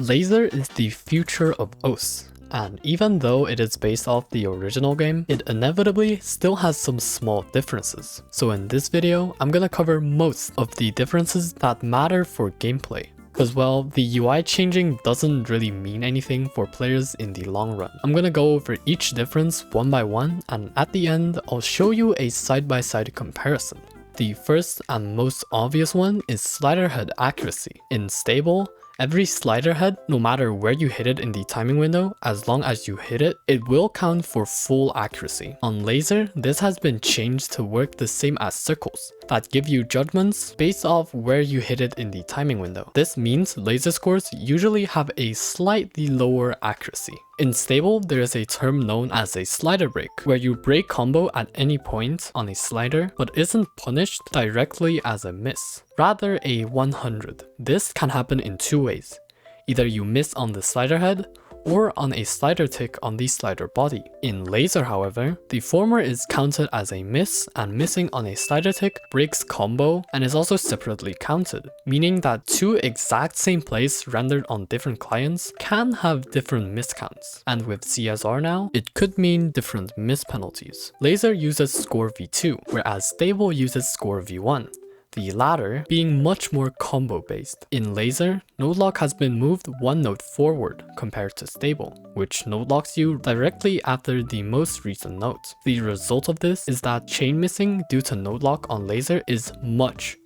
Lazer is the future of OS, and even though it is based off the original game, it inevitably still has some small differences. So in this video, I'm gonna cover most of the differences that matter for gameplay. Cause well, the UI changing doesn't really mean anything for players in the long run. I'm gonna go over each difference one by one, and at the end, I'll show you a side-by-side comparison. The first and most obvious one is slider head accuracy. In stable, every slider head, no matter where you hit it in the timing window, as long as you hit it, it will count for full accuracy. On Lazer, this has been changed to work the same as circles, that give you judgments based off where you hit it in the timing window. This means Lazer scores usually have a slightly lower accuracy. In stable, there is a term known as a slider break, where you break combo at any point on a slider, but isn't punished directly as a miss, rather a 100. This can happen in two ways. Either you miss on the slider head, or on a slider tick on the slider body. In Lazer, however, the former is counted as a miss, and missing on a slider tick breaks combo and is also separately counted, meaning that two exact same plays rendered on different clients can have different miscounts. And with CSR now, it could mean different miss penalties. Lazer uses score v2, whereas stable uses score v1. The latter being much more combo based. In Lazer, node lock has been moved one node forward compared to stable, which node locks you directly after the most recent node. The result of this is that chain missing due to node lock on Lazer is much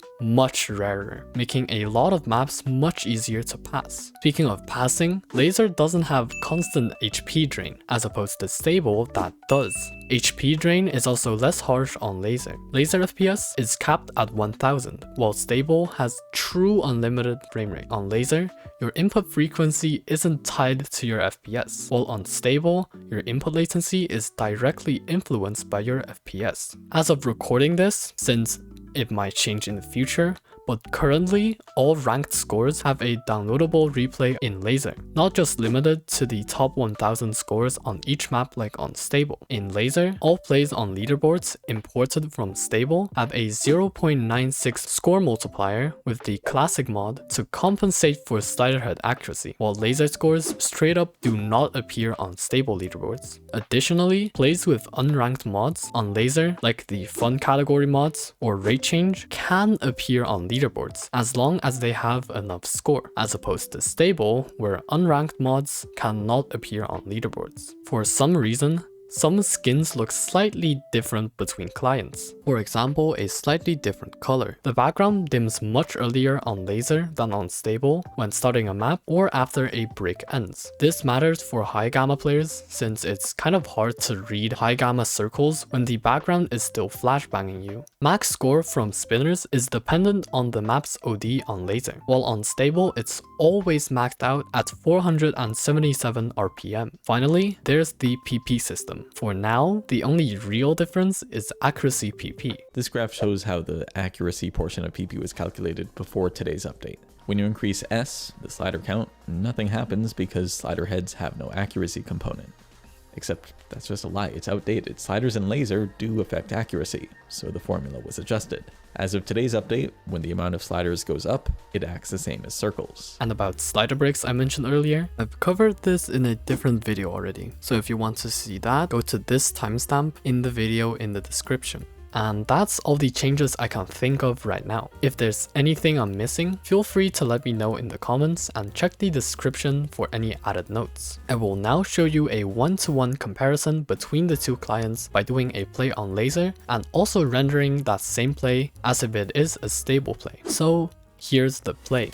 rarer, making a lot of maps much easier to pass. Speaking of passing, Lazer doesn't have constant HP drain, as opposed to stable that does. HP drain is also less harsh on Lazer. Lazer FPS is capped at 1000, while stable has true unlimited frame rate. On Lazer, your input frequency isn't tied to your FPS, while on stable, your input latency is directly influenced by your FPS. As of recording this, since it might change in the future, but currently, all ranked scores have a downloadable replay in Lazer, not just limited to the top 1000 scores on each map like on stable. In Lazer, all plays on leaderboards imported from stable have a 0.96 score multiplier with the classic mod to compensate for slider head accuracy, while Lazer scores straight up do not appear on stable leaderboards. Additionally, plays with unranked mods on Lazer, like the fun category mods or rate change, can appear on leaderboards as long as they have enough score, as opposed to stable where unranked mods cannot appear on leaderboards. For some reason, some skins look slightly different between clients. For example, a slightly different color. The background dims much earlier on Lazer than on stable when starting a map or after a break ends. This matters for high gamma players since it's kind of hard to read high gamma circles when the background is still flashbanging you. Max score from spinners is dependent on the map's OD on Lazer, while on stable it's always maxed out at 477 RPM. Finally, there's the PP system. For now, the only real difference is accuracy PP. This graph shows how the accuracy portion of PP was calculated before today's update. When you increase S, the slider count, nothing happens because slider heads have no accuracy component. Except that's just a lie, it's outdated. Sliders and Lazer do affect accuracy, so the formula was adjusted. As of today's update, when the amount of sliders goes up, it acts the same as circles. And about slider breaks I mentioned earlier, I've covered this in a different video already, so if you want to see that, go to this timestamp in the video in the description. And that's all the changes I can think of right now. If there's anything I'm missing, feel free to let me know in the comments and check the description for any added notes. I will now show you a one-to-one comparison between the two clients by doing a play on Lazer and also rendering that same play as if it is a stable play. So here's the play.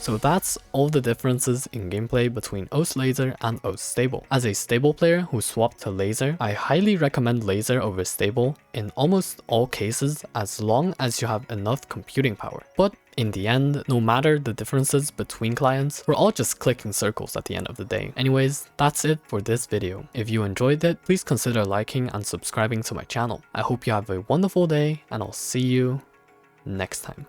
So that's all the differences in gameplay between OS Lazer and OS Stable. As a Stable player who swapped to Lazer, I highly recommend Lazer over Stable in almost all cases as long as you have enough computing power. But in the end, no matter the differences between clients, we're all just clicking circles at the end of the day. Anyways, that's it for this video. If you enjoyed it, please consider liking and subscribing to my channel. I hope you have a wonderful day, and I'll see you next time.